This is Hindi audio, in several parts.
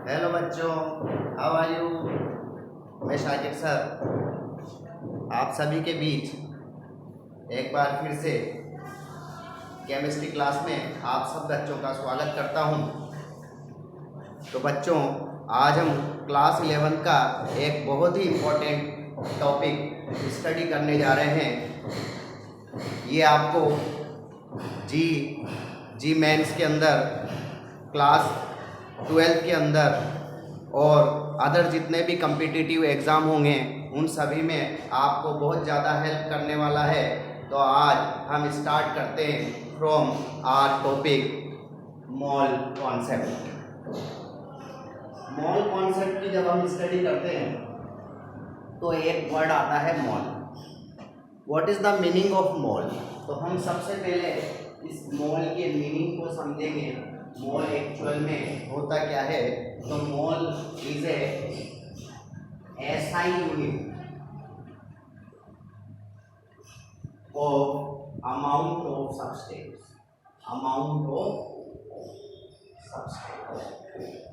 हेलो बच्चों, हाउ आर यू। मैं शाकिर सर आप सभी के बीच एक बार फिर से केमिस्ट्री क्लास में आप सब बच्चों का स्वागत करता हूं। तो बच्चों, आज हम क्लास 11 का एक बहुत ही इम्पोर्टेंट टॉपिक स्टडी करने जा रहे हैं। ये आपको जी मेंस के अंदर, क्लास 12 के अंदर और अदर जितने भी कम्पिटिटिव एग्ज़ाम होंगे उन सभी में आपको बहुत ज़्यादा हेल्प करने वाला है। तो आज हम स्टार्ट करते हैं from our topic mole concept. Mole concept की जब हम स्टडी करते हैं तो एक वर्ड आता है mole. What is the meaning of mole? तो हम सबसे पहले इस मोल के मीनिंग को समझेंगे। मोल एक्चुअल में होता क्या है? तो mole is a SI unit of amount of substance. Amount of substance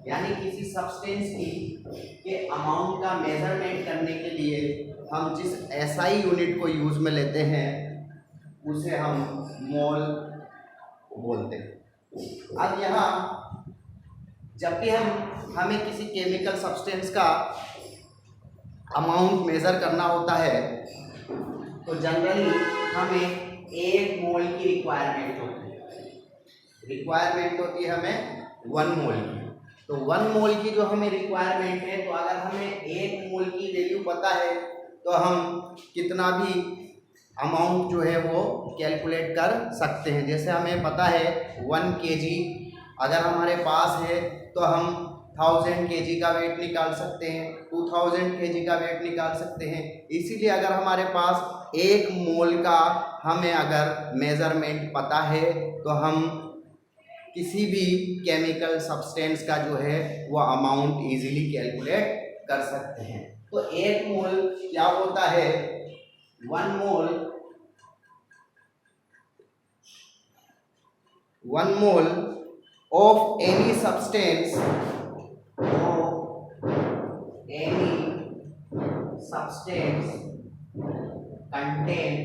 यानी किसी सब्सटेंस के अमाउंट का मेजरमेंट करने के लिए हम जिस एसआई यूनिट को यूज में लेते हैं उसे हम मोल बोलते हैं। अब यहाँ जब भी हमें किसी केमिकल सब्सटेंस का अमाउंट मेज़र करना होता है तो जनरली हमें 1 मोल की रिक्वायरमेंट होती है। हमें 1 मोल की। तो 1 मोल की जो हमें रिक्वायरमेंट है, तो अगर हमें 1 मोल की वैल्यू पता है तो हम कितना भी अमाउंट जो है वो कैलकुलेट कर सकते हैं। जैसे हमें पता है 1 kg अगर हमारे पास है तो हम 1000 kg का वेट निकाल सकते हैं, 2000 kg का वेट निकाल सकते हैं। इसीलिए अगर हमारे पास 1 मोल का हमें अगर मेजरमेंट पता है तो हम किसी भी केमिकल सब्सटेंस का जो है वो अमाउंट इजीली कैलकुलेट कर सकते हैं। तो 1 मोल क्या होता है? 1 मोल of any substance contain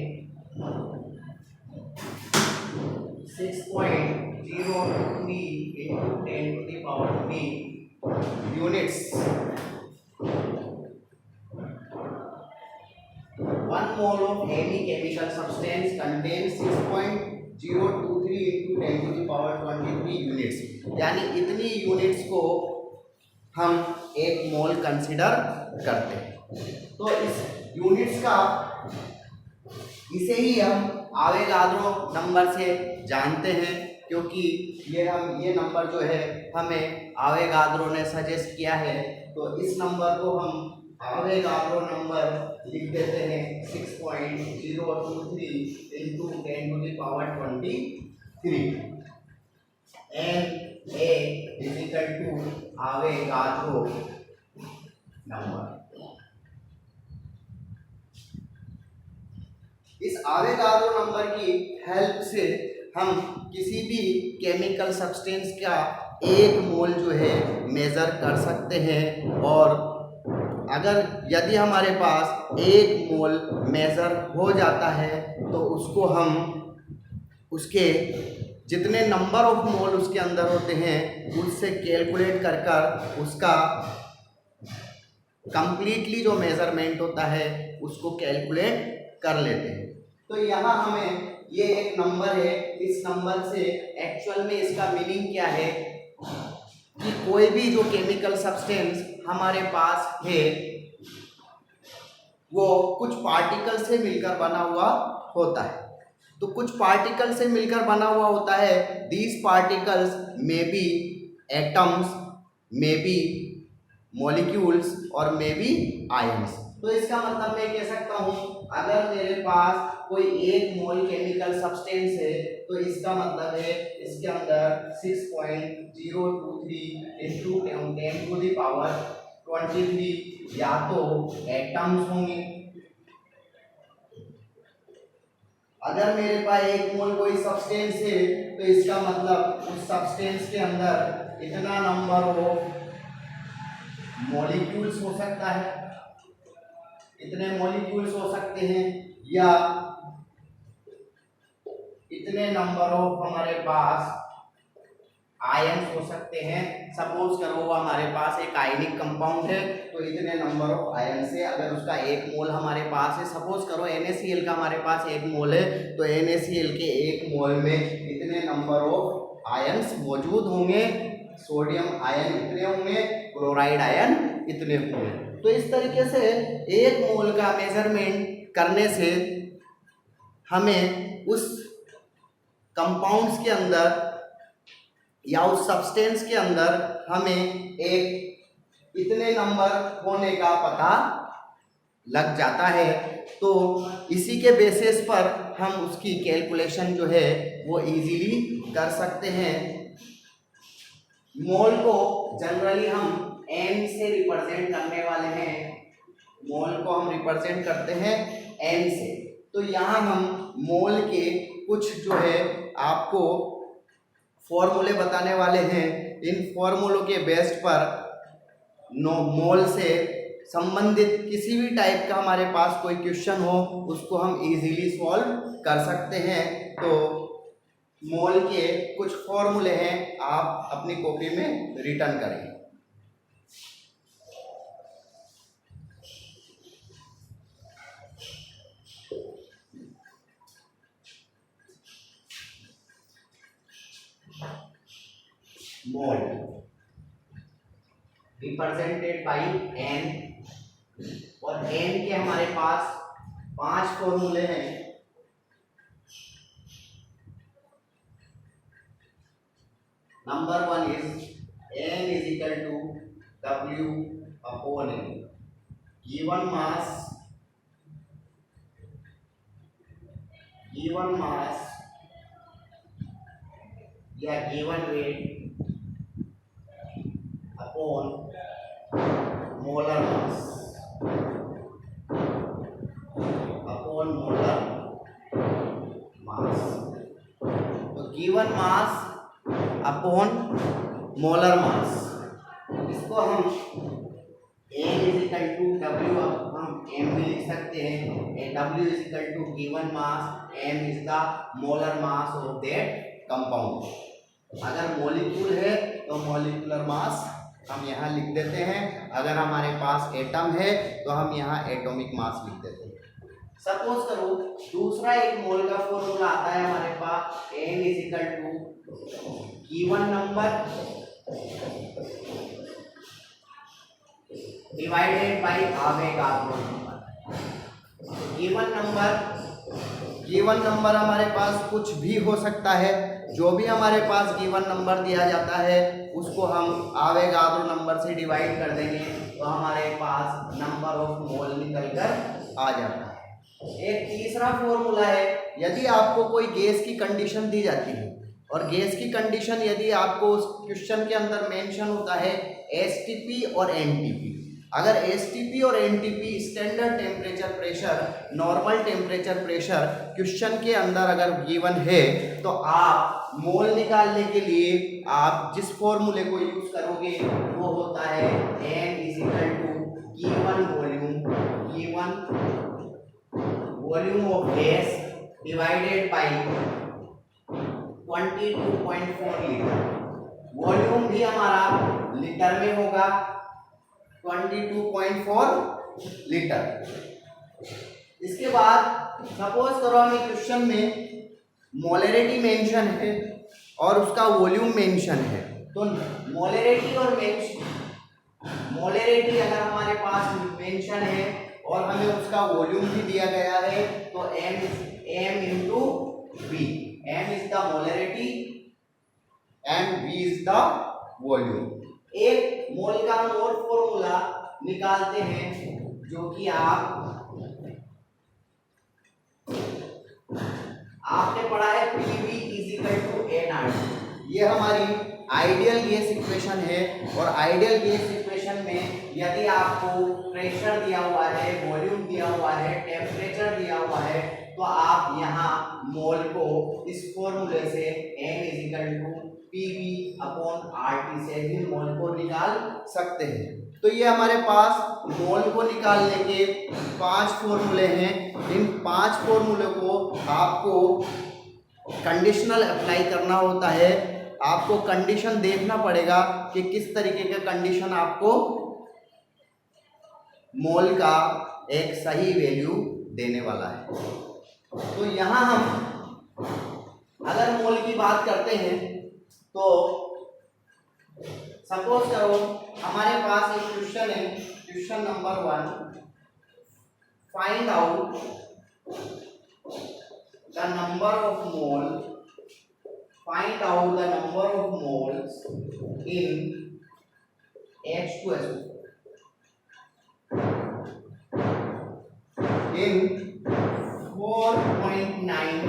6.023 into 10 to the power 3 units. 1 mole of any chemical substance contains 6.023 into 10 to the power 23 units। यानी इतनी यूनिट्स को हम 1 मोल कंसिडर करते हैं। तो इस यूनिट्स का इसे ही हम आवेगाद्रो नंबर से जानते हैं, क्योंकि ये नंबर जो है हमें आवेगाद्रो ने सजेस्ट किया है। तो इस नंबर को हम आवेगाद्रो नंबर लिख देते हैं 6.023 into 10 to the power 23 and A is equal to Avogadro number. इस आवेगाद्रो नंबर की हेल्प से हम किसी भी केमिकल सब्सटेंस का 1 मोल जो है मेजर कर सकते हैं। और अगर यदि हमारे पास 1 मोल मेजर हो जाता है तो उसको हम उसके जितने नंबर ऑफ मोल उसके अंदर होते हैं उससे कैलकुलेट कर उसका कंप्लीटली जो मेजरमेंट होता है उसको कैलकुलेट कर लेते हैं। तो यहाँ हमें ये एक नंबर है, इस नंबर से एक्चुअल में इसका मीनिंग क्या है कि कोई भी जो केमिकल सब्सटेंस हमारे पास है वो कुछ पार्टिकल से मिलकर बना हुआ होता है। तो कुछ पार्टिकल से मिलकर बना हुआ होता है। These particles may be atoms, may be molecules और मे बी आयंस। तो इसका मतलब मैं कह सकता हूँ अगर मेरे पास कोई 1 मोल केमिकल सब्सटेंस है तो इसका मतलब है इसके अंदर 6.023 into 10 to the power 23 या तो एटम्स होंगे। अगर मेरे पास 1 मोल कोई सब्सटेंस है तो इसका मतलब उस सब्सटेंस के अंदर इतना नंबर ऑफ मॉलिक्यूल्स हो सकता है, इतने मॉलिक्यूल्स हो सकते हैं, या इतने नंबर ऑफ हमारे पास आयन्स हो सकते हैं। सपोज करो हमारे पास एक आयनिक कंपाउंड है, तो इतने नंबर ऑफ आयन से अगर उसका एक मोल हमारे पास है, सपोज करो NaCl का हमारे पास एक मोल है, तो NaCl के एक मोल में इतने नंबर ऑफ आयन्स मौजूद होंगे, सोडियम आयन इतने होंगे, क्लोराइड आयन इतने होंगे। तो इस तरीके से एक मोल का मेजरमेंट करने से हमें उस कंपाउंड्स के अंदर या उस सब्सटेंस के अंदर हमें एक इतने नंबर होने का पता लग जाता है। तो इसी के बेसिस पर हम उसकी कैलकुलेशन जो है वो इजीली कर सकते हैं। मोल को जनरली हम n से रिप्रेजेंट करने वाले हैं, मोल को हम रिप्रेजेंट करते हैं n से। तो यहाँ हम मोल के कुछ जो है आपको फॉर्मूले बताने वाले हैं। इन फॉर्मूलों के बेस पर मोल से संबंधित किसी भी टाइप का हमारे पास कोई क्वेश्चन हो उसको हम इजीली सॉल्व कर सकते हैं। तो मोल के कुछ फॉर्मूले हैं, आप अपनी कॉपी में रिटर्न करें। मोल रिप्रेजेंटेड बाय n, और n के हमारे पास 5 फॉर्मूले हैं। Number 1 is n is equal to W upon n, given mass या given weight upon molar mass, तो given mass upon molar mass, इसको हम n is equal to W, हम m भी लिख सकते हैं। W is equal to given mass, m is the molar mass of that compound. अगर मॉलिक्यूल है तो मॉलिक्यूलर मास हम यहाँ लिख देते हैं, अगर हमारे पास एटम है तो हम यहाँ एटॉमिक मास लिख देते हैं। सपोज करो दूसरा एक मोल का फॉर्मूला आता है हमारे पास, n is equal to given number divided by Avogadro number. Given number हमारे पास कुछ भी हो सकता है, जो भी हमारे पास गिवन नंबर दिया जाता है उसको हम आवेगाद्रो नंबर से डिवाइड कर देंगे, तो हमारे पास नंबर ऑफ मोल निकल कर आ जाता है। एक तीसरा फॉर्मूला है, यदि आपको कोई गैस की कंडीशन दी जाती है और गैस की कंडीशन यदि आपको उस क्वेश्चन के अंदर मेंशन होता है एसटीपी और एनटीपी, अगर एसटीपी और NTP standard temperature pressure, normal temperature pressure question के अंदर अगर गिवन है, तो आप मोल निकालने के लिए आप जिस फॉर्मूले को यूज करोगे वो होता है n is equal to given volume of gas divided by 22.4 litre. Volume भी हमारा लीटर में होगा, 22.4 लीटर। इसके बाद सपोज करो हमें क्वेश्चन में मोलरिटी मेंशन है और उसका वॉल्यूम मेंशन है, तो मोलरिटी अगर हमारे पास मेंशन है और हमें उसका वॉल्यूम भी दिया गया है, तो m into v, m is the molarity and v is the volume। एक मोल का हम और फॉर्मूला निकालते हैं, जो कि आपने पढ़ा है PV is equal to nRT। ये हमारी आइडियल गैस इक्वेशन है, और आइडियल गैस इक्वेशन में यदि आपको प्रेशर दिया हुआ है, वॉल्यूम दिया हुआ है, टेम्परेचर दिया हुआ है, तो आप यहाँ मोल को इस फॉर्मूले से n is equal to PV upon RT से भी मोल को निकाल सकते हैं। तो ये हमारे पास मोल को निकालने के 5 फॉर्मूले हैं। इन 5 फॉर्मूले को आपको कंडीशनल अप्लाई करना होता है। आपको कंडीशन देखना पड़ेगा कि किस तरीके का कंडीशन आपको मोल का एक सही वैल्यू देने वाला है। तो यहाँ हम अगर मोल की बात करते हैं तो सपोज करो हमारे पास एक क्वेश्चन है, question number 1, find out the number of mole, find out the number of moles in H2SO4 in 4.9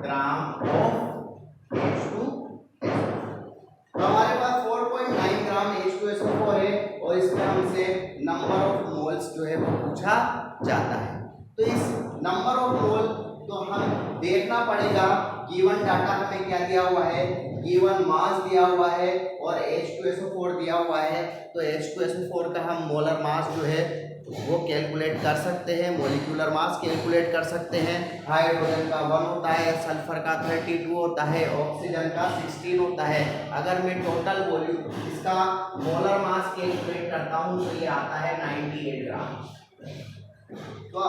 gram of H2SO4। तो हमारे पास 4.9 ग्राम H2SO4 है और इसमें हमसे नंबर ऑफ मोल्स जो है वो पूछा जाता है। तो इस नंबर ऑफ मोल तो हम देखना पड़ेगा, गिवन डाटा हमें क्या दिया हुआ है, गिवन मास दिया हुआ है और H2SO4 दिया हुआ है। तो H2SO4 का हम मोलर मास जो है वो कैलकुलेट कर सकते हैं, मोलिकुलर मास कैलकुलेट कर सकते हैं। हाइड्रोजन का 1 होता है, सल्फर का 32 होता है, ऑक्सीजन का 16 होता है। अगर मैं टोटल वॉल्यूम इसका मोलर मास कैलकुलेट करता हूँ तो ये आता है 98 ग्राम। तो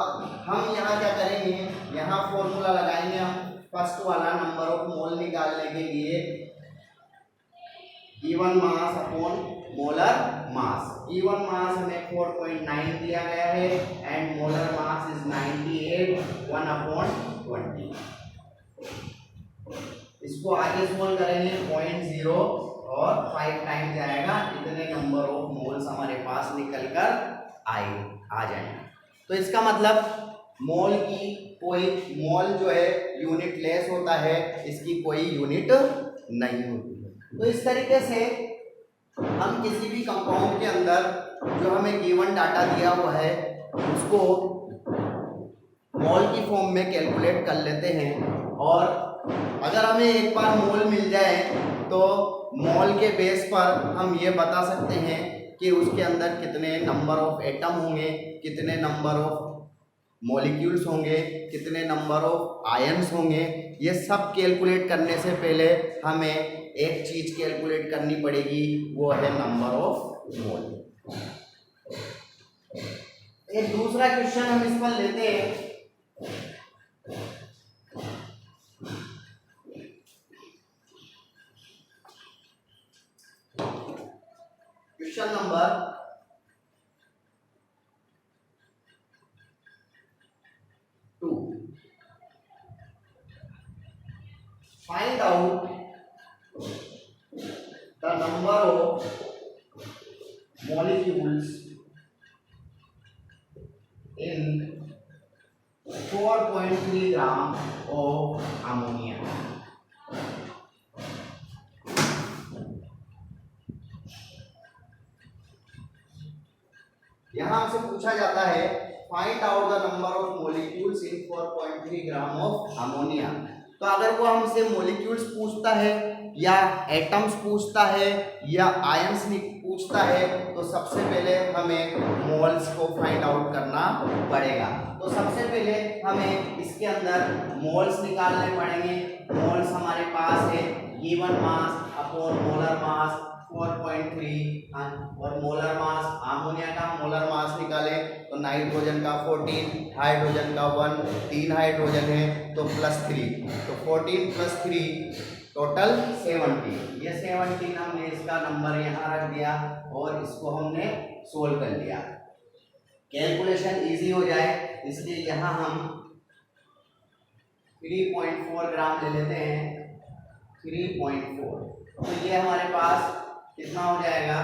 हम यहाँ क्या करेंगे, यहाँ फॉर्मूला लगाएंगे हम फर्स्ट वाला नंबर ऑफ मोल निकालने के लिए, गिवन मास अपॉन मोलर मास। गिवन मास हमें 4.9 दिया गया है एंड मोलर मास इज 98, 1/20। इसको आगे सोल्व करेंगे 0.0 और 5 टाइम जाएगा, इतने नंबर ऑफ मोल्स हमारे पास निकल कर आ जाएंगे। तो इसका मतलब मोल की कोई मोल जो है यूनिट लेस होता है, इसकी कोई यूनिट नहीं होती है। तो इस तरीके से हम किसी भी कंपाउंड के अंदर जो हमें गिवन डाटा दिया हुआ है उसको मोल की फॉर्म में कैलकुलेट कर लेते हैं। और अगर हमें एक बार मोल मिल जाए तो मोल के बेस पर हम ये बता सकते हैं कि उसके अंदर कितने नंबर ऑफ एटम होंगे, कितने नंबर ऑफ मॉलिक्यूल्स होंगे, कितने नंबर ऑफ आयन्स होंगे। ये सब कैलकुलेट करने से पहले हमें एक चीज कैलकुलेट करनी पड़ेगी, वो है नंबर ऑफ मोल। एक दूसरा क्वेश्चन हम इस पर लेते हैं। Question number 2, find out the number of molecules in 4.3 gram of ammonia। यहाँ हमसे पूछा जाता है find out the number of molecules in 4.3 gram of ammonia. तो अगर वो हमसे मोलिक्यूल्स पूछता है या एटम्स पूछता है या आयंस पूछता है तो सबसे पहले हमें मोल्स को फाइंड आउट करना पड़ेगा। तो सबसे पहले हमें इसके अंदर मोल्स निकालने पड़ेंगे। मोल्स हमारे पास है गिवन मास अपॉन मोलर मास 4.3 और मोलर मास, अमोनिया का मोलर मास निकालें तो नाइट्रोजन का 14, हाइड्रोजन का 1, 3 हाइड्रोजन है तो +3, तो 14 + 3 टोटल 17। ये 17 हमने इसका नंबर यहाँ रख दिया और इसको हमने सोल्व कर लिया, कैलकुलेशन इजी हो जाए इसलिए यहाँ हम 3.4 ग्राम ले लेते हैं। 3.4 तो ये हमारे पास कितना हो जाएगा,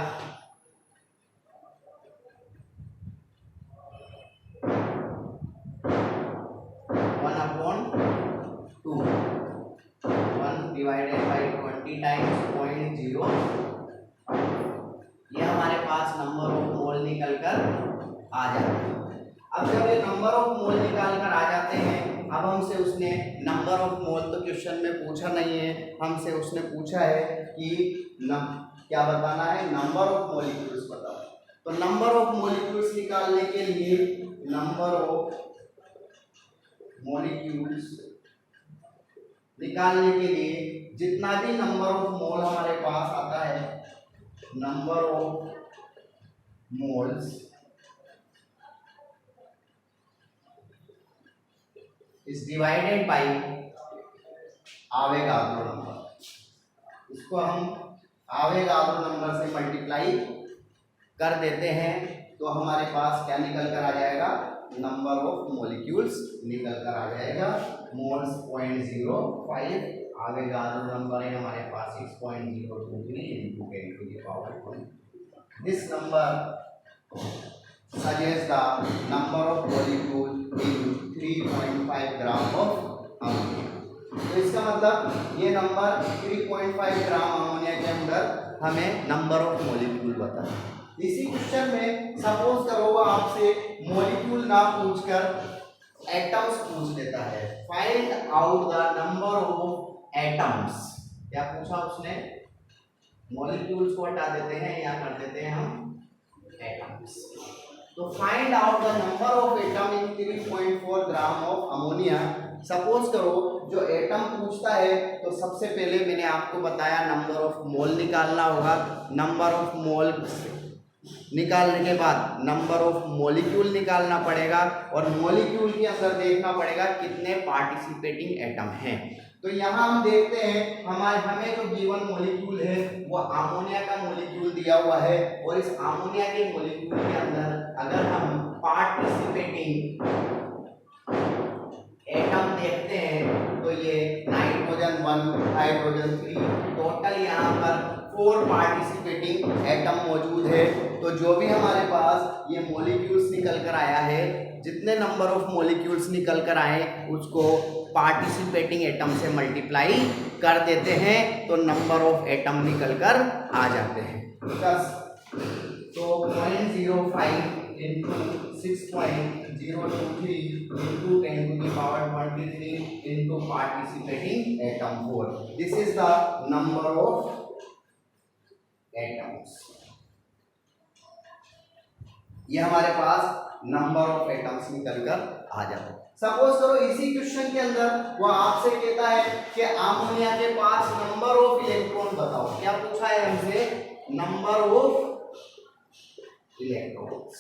1/2, 1 डिवाइडेड बाई 20 टाइम्स 0.0। ये हमारे पास नंबर ऑफ मोल निकल कर आ जाता है। अब जब ये नंबर ऑफ मोल निकाल कर आ जाते हैं अब हमसे उसने नंबर ऑफ मोल तो क्वेश्चन में पूछा नहीं है, हमसे उसने पूछा है कि क्या बताना है, नंबर ऑफ मॉलिक्यूल्स बताओ। तो नंबर ऑफ मॉलिक्यूल्स निकालने के लिए नंबर ऑफ मॉलिक्यूल्स निकालने के लिए जितना भी नंबर ऑफ मोल हमारे पास आता है, number of moles is divided by Avogadro number. इसको हम आवेगाद्रो नंबर से मल्टीप्लाई कर देते हैं तो हमारे पास क्या निकल कर आ जाएगा, नंबर ऑफ मॉलिक्यूल्स निकल कर आ जाएगा मोल्स 0.05, आवेगाद्रो नंबर है हमारे पास 6.023 into 10 to the power 20। This number suggests the number of molecule in 3.5 gram of ammonia. तो इसका मतलब ये नंबर 3.5 ग्राम अमोनिया के अंदर हमें नंबर ऑफ मॉलिक्यूल बता है। इसी क्वेश्चन में सपोज करो वो आपसे मॉलिक्यूल ना पूछकर एटम्स पूछ लेता है, find out the number of atoms. क्या पूछा उसने, मॉलिक्यूल्स को हटा देते हैं या कर देते हैं हम एटम्स। तो find out the number of atom in 3.4 gram of ammonia. Suppose करो जो एटम पूछता है तो सबसे पहले मैंने आपको बताया नंबर ऑफ मोल निकालना होगा, नंबर ऑफ मोल निकालने के बाद नंबर ऑफ मॉलिक्यूल निकालना पड़ेगा और मॉलिक्यूल के अंदर देखना पड़ेगा कितने पार्टिसिपेटिंग एटम हैं। तो यहाँ हम देखते हैं हमें जो गिवन मॉलिक्यूल है वो अमोनिया का मॉलिक्यूल दिया हुआ है और इस अमोनिया के मॉलिक्यूल के अंदर अगर हम पार्टिसिपेटिंग एटम देखते हैं तो ये नाइट्रोजन 1, हाइड्रोजन 3, टोटल यहाँ पर 4 पार्टिसिपेटिंग एटम मौजूद है। तो जो भी हमारे पास ये मॉलिक्यूल्स निकल कर आया है, जितने नंबर ऑफ मॉलिक्यूल्स निकल कर आए उसको पार्टिसिपेटिंग एटम से मल्टीप्लाई कर देते हैं तो नंबर ऑफ एटम निकल कर आ जाते हैं 10। तो 0.05 into 6.023 into 10 to the power 23 into participating atom 4. This is the number of atoms। ये हमारे पास नंबर ऑफ एटम्स निकल कर आ जाते हैं। सपोज करो इसी क्वेश्चन के अंदर वो आपसे कहता है कि अमोनिया के पास नंबर ऑफ इलेक्ट्रॉन बताओ। क्या पूछा है हमसे, number of electrons.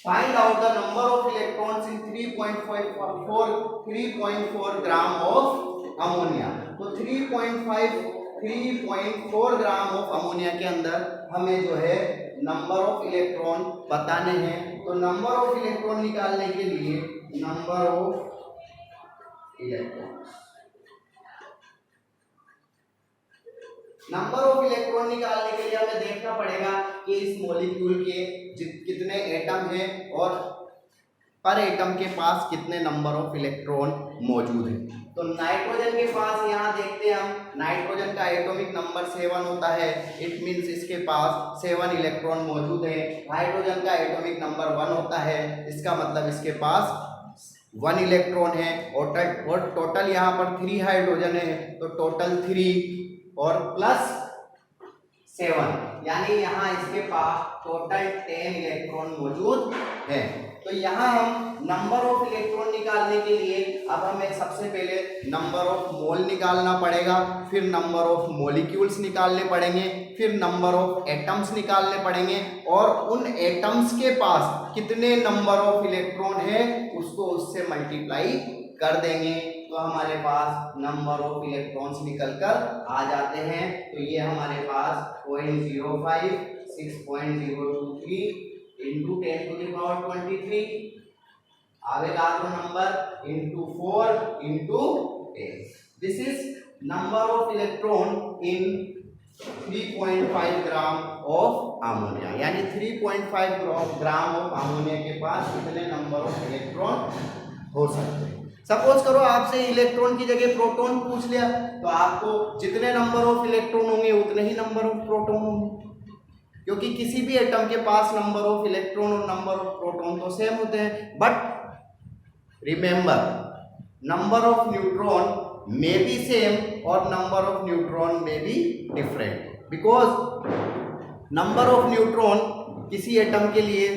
Find out the number of electrons in 3.4 gram of ammonia. तो 3.4 ग्राम ऑफ अमोनिया के अंदर हमें जो है नंबर ऑफ इलेक्ट्रॉन बताने हैं। तो नंबर ऑफ इलेक्ट्रॉन निकालने के लिए number of electrons, number of electron निकालने के लिए हमें देखना पड़ेगा कि इस मॉलिक्यूल के कितने एटम हैं और पर एटम के पास कितने नंबर ऑफ इलेक्ट्रॉन मौजूद हैं। तो नाइट्रोजन के पास यहाँ देखते हैं हम, नाइट्रोजन का एटॉमिक नंबर 7 होता है, इट मींस इसके पास 7 इलेक्ट्रॉन मौजूद है। हाइड्रोजन का एटॉमिक नंबर 1 होता है, इसका मतलब इसके पास 1 इलेक्ट्रॉन है और टोटल यहाँ पर 3 हाइड्रोजन है तो टोटल 3 और प्लस 7 यानी यहाँ इसके पास टोटल 10 इलेक्ट्रॉन मौजूद है। तो यहाँ हम नंबर ऑफ इलेक्ट्रॉन निकालने के लिए अब हमें सबसे पहले नंबर ऑफ मोल निकालना पड़ेगा, फिर नंबर ऑफ मॉलिक्यूल्स निकालने पड़ेंगे, फिर नंबर ऑफ एटम्स निकालने पड़ेंगे और उन एटम्स के पास कितने नंबर ऑफ इलेक्ट्रॉन है उसको उससे मल्टीप्लाई कर देंगे तो हमारे पास नंबर ऑफ इलेक्ट्रॉन्स निकल कर आ जाते हैं। तो ये हमारे पास 0.05, 6.023 into 10 to the power 23, Avogadro number into 4 into 10. This is number of electron in 3.5 gram of ammonia, यानी 3.5 ग्राम ऑफ अमोनिया के पास कितने नंबर ऑफ इलेक्ट्रॉन हो सकते हैं। सपोज करो आपसे इलेक्ट्रॉन की जगह प्रोटॉन पूछ लिया तो आपको जितने नंबर ऑफ इलेक्ट्रॉन होंगे उतने ही नंबर ऑफ प्रोटॉन होंगे, क्योंकि किसी भी एटम के पास नंबर ऑफ इलेक्ट्रॉन और नंबर ऑफ प्रोटॉन तो सेम होते हैं। But remember number of neutron may be same और number of neutron may be different, because number of neutron किसी एटम के लिए,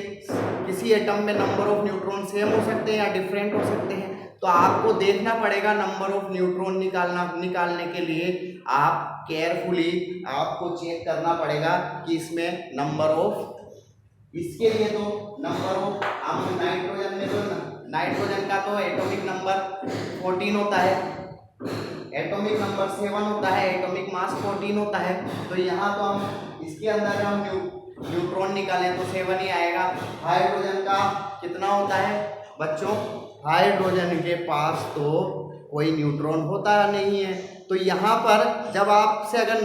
किसी एटम में नंबर ऑफ न्यूट्रॉन सेम हो सकते हैं या डिफरेंट हो सकते हैं। तो आपको देखना पड़ेगा नंबर ऑफ न्यूट्रॉन निकालने के लिए आप केयरफुली आपको चेक करना पड़ेगा कि इसमें नंबर ऑफ, इसके लिए तो नंबर ऑफ, आप नाइट्रोजन में तो नाइट्रोजन का तो एटॉमिक नंबर 14 होता है, एटॉमिक नंबर 7 होता है, एटॉमिक मास 14 होता है। तो यहाँ तो हम इसके अंदर हम न्यूट्रॉन निकालें तो 7 ही आएगा। हाइड्रोजन का कितना होता है बच्चों? हाइड्रोजन के पास तो कोई न्यूट्रॉन होता नहीं है। तो यहाँ पर जब आपसे अगर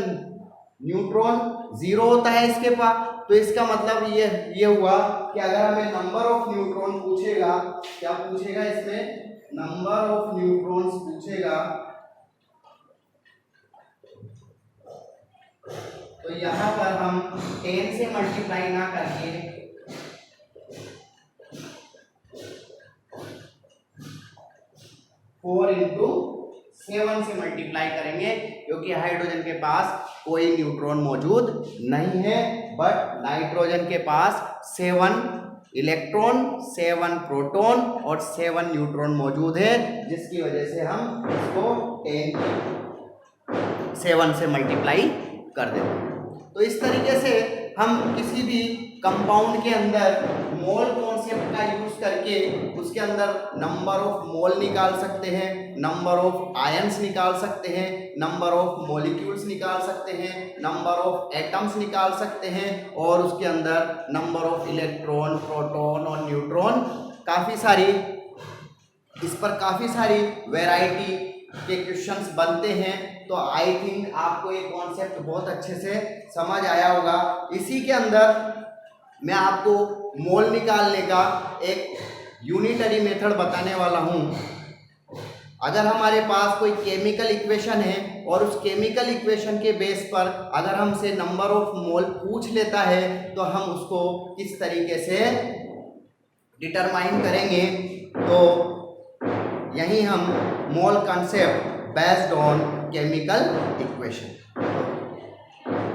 न्यूट्रॉन 0 होता है इसके पास, तो इसका मतलब ये हुआ कि अगर हमें नंबर ऑफ न्यूट्रॉन पूछेगा, क्या पूछेगा इसमें? नंबर ऑफ न्यूट्रॉन्स पूछेगा। तो यहाँ पर हम 10 से मल्टीप्लाई ना करके 4 into 7 से मल्टीप्लाई करेंगे, क्योंकि हाइड्रोजन के पास कोई न्यूट्रॉन मौजूद नहीं है, बट नाइट्रोजन के पास 7 इलेक्ट्रॉन, 7 प्रोटॉन और 7 न्यूट्रॉन मौजूद है, जिसकी वजह से हम इसको 7 से मल्टीप्लाई कर देते हैं। तो इस तरीके से हम किसी भी कंपाउंड के अंदर मोल कॉन्सेप्ट का यूज करके उसके अंदर नंबर ऑफ मोल निकाल सकते हैं, नंबर ऑफ आयंस निकाल सकते हैं, नंबर ऑफ मॉलिक्यूल्स निकाल सकते हैं, नंबर ऑफ एटम्स निकाल सकते हैं, और उसके अंदर नंबर ऑफ इलेक्ट्रॉन, प्रोटॉन और न्यूट्रॉन, काफ़ी सारी, इस पर काफ़ी सारी वैरायटी के क्वेश्चंस बनते हैं। तो आई थिंक आपको ये कॉन्सेप्ट बहुत अच्छे से समझ आया होगा। इसी के अंदर मैं आपको मोल निकालने का एक यूनिटरी मेथड बताने वाला हूँ। अगर हमारे पास कोई केमिकल इक्वेशन है और उस केमिकल इक्वेशन के बेस पर अगर हमसे नंबर ऑफ मोल पूछ लेता है, तो हम उसको किस तरीके से डिटरमाइन करेंगे। तो यही हम मोल concept based on chemical equation,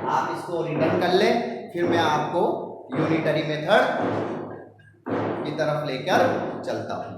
आप इसको रिटर्न कर लें, फिर मैं आपको यूनिटरी मेथड की तरफ लेकर चलता हूँ।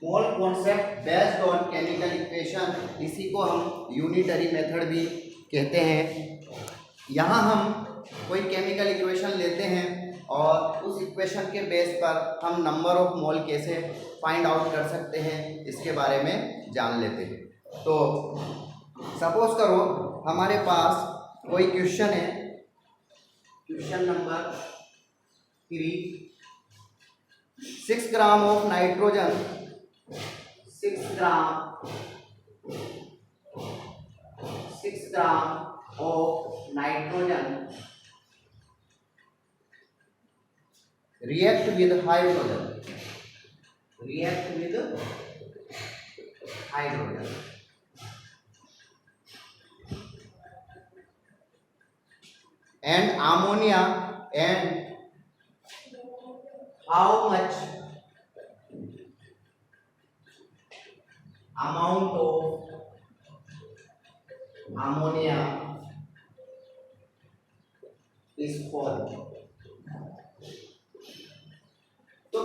Mole concept based on chemical equation, इसी को हम यूनिटरी मेथड भी कहते हैं। यहाँ हम कोई केमिकल इक्वेशन लेते हैं और उस इक्वेशन के बेस पर हम नंबर ऑफ मोल कैसे फाइंड आउट कर सकते हैं इसके बारे में जान लेते हैं। तो सपोज करो हमारे पास कोई क्वेश्चन है, question number 3, 6 gram of nitrogen, 6 gram of nitrogen react with hydrogen, and ammonia, and how much amount of ammonia is formed। तो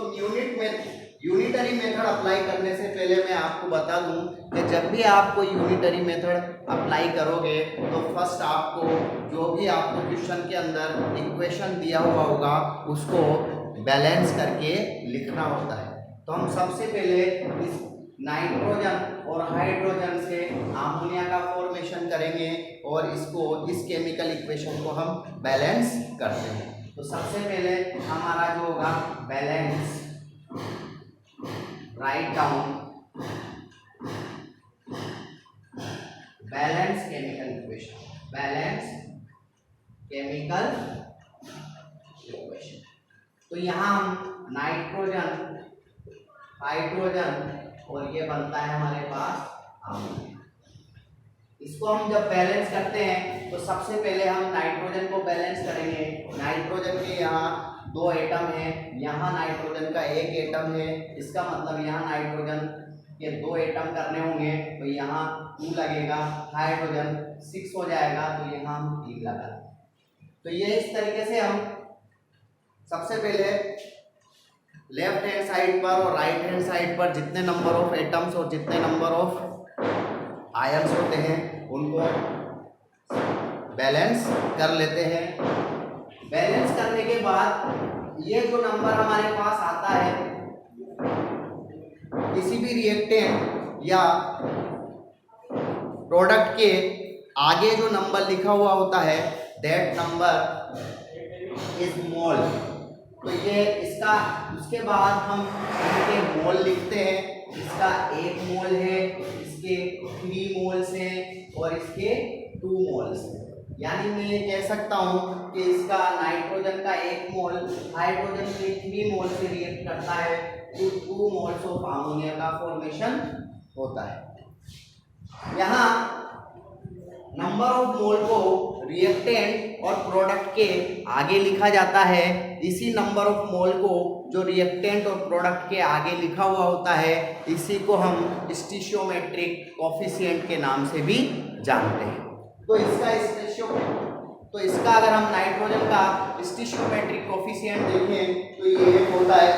यूनिटरी मेथड अप्लाई करने से पहले मैं आपको बता दूं कि जब भी आप कोई यूनिटरी मेथड अप्लाई करोगे तो फर्स्ट आपको जो भी आपको क्वेश्चन के अंदर इक्वेशन दिया हुआ होगा उसको बैलेंस करके लिखना होता है। तो हम सबसे पहले इस नाइट्रोजन और हाइड्रोजन से अमोनिया का फॉर्मेशन करेंगे और इसको इस केमिकल इक्वेशन को हम बैलेंस करते हैं। तो सबसे पहले हमारा जो होगा balance, write down balance chemical equation, balance chemical equation. तो यहाँ हम नाइट्रोजन, हाइड्रोजन और ये बनता है हमारे पास अमोनिया। इसको हम जब बैलेंस करते हैं तो सबसे पहले हम नाइट्रोजन को बैलेंस करेंगे। नाइट्रोजन के यहाँ 2 एटम है, यहाँ नाइट्रोजन का 1 एटम है, इसका मतलब यहाँ नाइट्रोजन के 2 एटम करने होंगे तो यहाँ 2 लगेगा, हाइड्रोजन 6 हो जाएगा तो यहाँ हम 3 लगा। तो ये इस तरीके से हम सबसे पहले लेफ्ट हैंड साइड पर और राइट हैंड साइड पर जितने नंबर ऑफ एटम्स और जितने नंबर ऑफ आयंस होते हैं उनको बैलेंस कर लेते हैं। बैलेंस करने के बाद ये जो नंबर हमारे पास आता है, किसी भी रिएक्टेंट या प्रोडक्ट के आगे जो नंबर लिखा हुआ होता है दैट नंबर इज मोल। तो ये इसका, उसके बाद हम इनके मोल लिखते हैं। इसका 1 मोल है, इसके 3 मोल्स हैं और इसके 2 मोल्स हैं। यानी मैं ये कह सकता हूँ कि इसका नाइट्रोजन का 1 मोल हाइड्रोजन के 3 मोल से रिएक्ट करता है तो 2 मोल्स ऑफ अमोनिया का फॉर्मेशन होता है। यहाँ नंबर ऑफ मोल को रिएक्टेंट और प्रोडक्ट के आगे लिखा जाता है। इसी नंबर ऑफ मोल को जो रिएक्टेंट और प्रोडक्ट के आगे लिखा हुआ होता है इसी को हम स्टिशियोमेट्रिक कोफिशिएंट के नाम से भी जानते हैं। तो इसका अगर हम नाइट्रोजन का स्टिशियोमेट्रिक कोफिशिएंट देखें तो ये 1 होता है,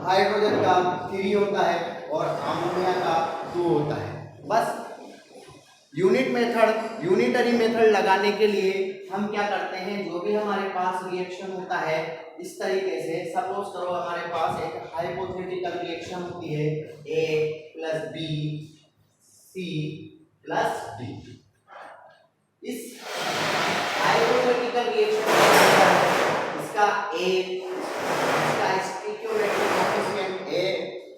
हाइड्रोजन का 3 होता है और अमोनिया का 2 होता है। बस यूनिटरी मेथड लगाने के लिए हम क्या करते हैं, जो भी हमारे पास रिएक्शन होता है इस तरीके से, सपोज करो हमारे पास एक हाइपोथेटिकल रिएक्शन होती है A + B C + D। इस हाइपोथेटिकल रिएक्शन इसका A, इसका स्टिकियोमेट्रिक कोफिशिएंट A,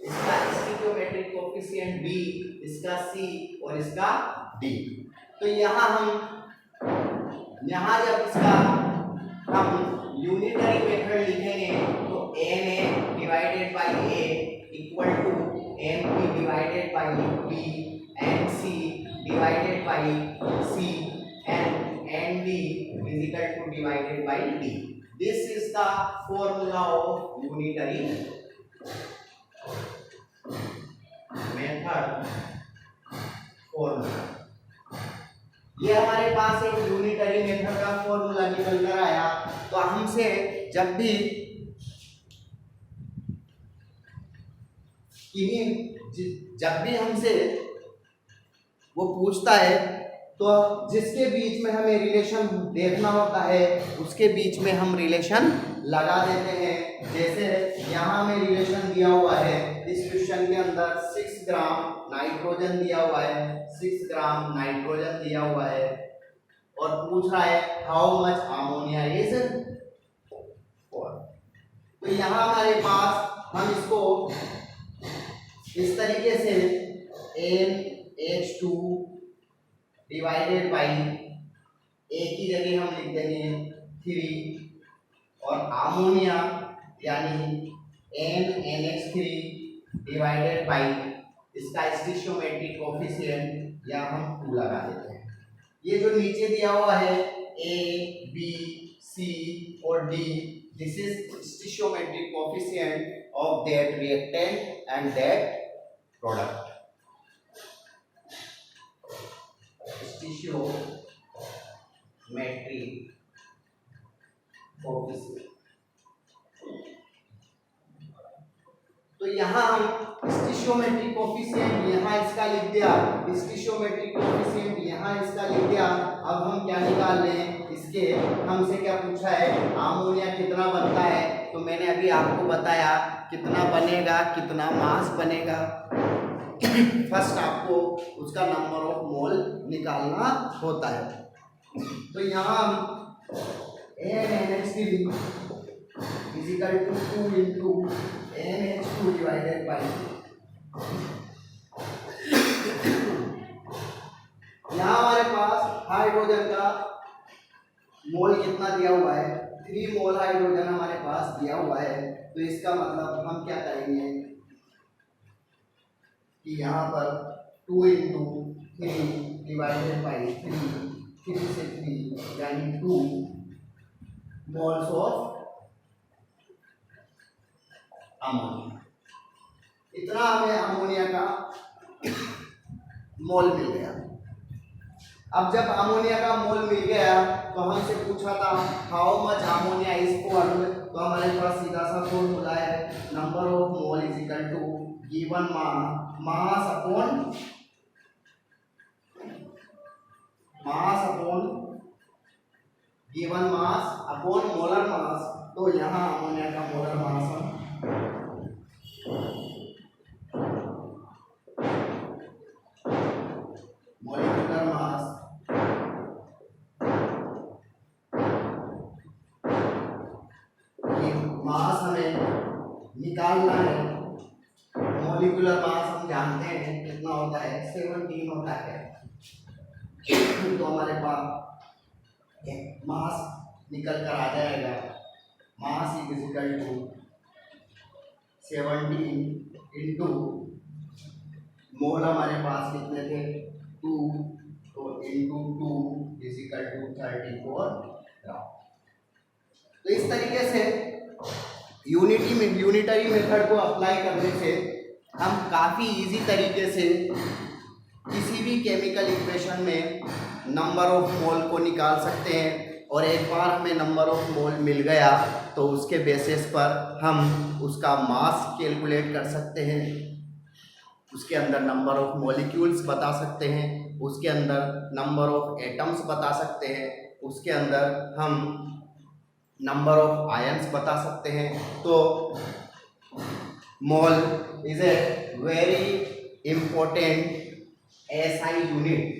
इसका स्टिकियोमेट्रिक कोफिशिएंट B, इसका C और इसका D। तो यहाँ जब इसका हम यूनिटरी मेथड लिखेंगे तो Na divided by A equal to Np divided by B, Nc divided by C and Nd is equal to divided by D. This is the formula of unitary method formula। ये हमारे पास एक यूनिटरी मेथड का फॉर्मूला निकल कर आया। तो हमसे जब भी हमसे वो पूछता है तो जिसके बीच में हमें रिलेशन देखना होता है उसके बीच में हम रिलेशन लगा देते हैं। जैसे यहाँ हमें रिलेशन दिया हुआ है, इस क्वेश्चन के अंदर 6 ग्राम नाइट्रोजन दिया हुआ है, 6 ग्राम नाइट्रोजन दिया हुआ है और पूछ रहा है हाउ मच अमोनिया इज 4। तो यहाँ हमारे पास हम इसको इस तरीके से NH2 डिवाइडेड बाई A की जगह हम लिख देंगे 3 और अमोनिया यानी NH3 डिवाइडेड बाई इसका स्टिशियोमेट्रिक कोफिशिएंट या हम 2 लगा देते हैं। ये जो नीचे दिया हुआ है A, B, C और D, this is stoichiometric coefficient of that reactant and that product. Stoichiometric coefficient. तो यहाँ हम स्टिशियोमेट्रिक कोफिशिएंट यहाँ इसका लिख दिया, स्टिशियोमेट्रिक कोफिशिएंट यहाँ इसका लिख दिया। अब हम क्या निकाल रहे हैं, इसके हमसे क्या पूछा है, अमोनिया कितना बनता है। तो मैंने अभी आपको बताया कितना बनेगा, कितना मास बनेगा। फर्स्ट आपको उसका नंबर ऑफ मोल निकालना होता है। तो यहाँ हम NH3 is equal to 2 into NH2 divided by यहाँ हमारे पास हाइड्रोजन का मोल कितना दिया हुआ है, 3 मोल हाइड्रोजन हमारे पास दिया हुआ है। तो इसका मतलब हम क्या करेंगे कि यहाँ पर 2 into 3 divided by 3 से 3 यानी 2 मोल्स ऑफ अमोनिया। इतना हमें अमोनिया का मोल मिल गया। अब जब अमोनिया का मोल मिल गया तो हमसे पूछा था how much ammonia is formed. तो हमारे पास सीधा सा फॉर्मूला है, number of mole is equal to given mass upon given mass upon molar mass. तो यहाँ अमोनिया का मोलर मास हम मॉलिक्यूलर मास मास हमें निकालना है। मॉलिक्यूलर मास हम जानते हैं कितना होता है, 17 होता है। तो हमारे पास एक मास निकल कर आ जाएगा, mass is equal to 17 into mole हमारे पास कितने थे 2, तो into 2 is equal to 34 gram. तो इस तरीके से यूनिटरी मेथड को अप्लाई करने से हम काफ़ी इजी तरीके से किसी भी केमिकल इक्वेशन में नंबर ऑफ मोल को निकाल सकते हैं। और एक बार हमें नंबर ऑफ मोल मिल गया तो उसके बेसिस पर हम उसका मास कैलकुलेट कर सकते हैं, उसके अंदर नंबर ऑफ मॉलिक्यूल्स बता सकते हैं, उसके अंदर नंबर ऑफ एटम्स बता सकते हैं, उसके अंदर हम नंबर ऑफ आयंस बता सकते हैं। तो mole is a very important SI unit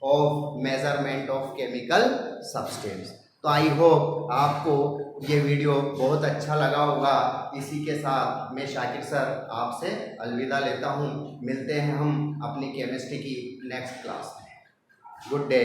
of measurement of chemical substance. तो आई होप आपको ये वीडियो बहुत अच्छा लगा होगा। इसी के साथ मैं शाकिर सर आपसे अलविदा लेता हूँ। मिलते हैं हम अपनी केमिस्ट्री की नेक्स्ट क्लास में। Good day.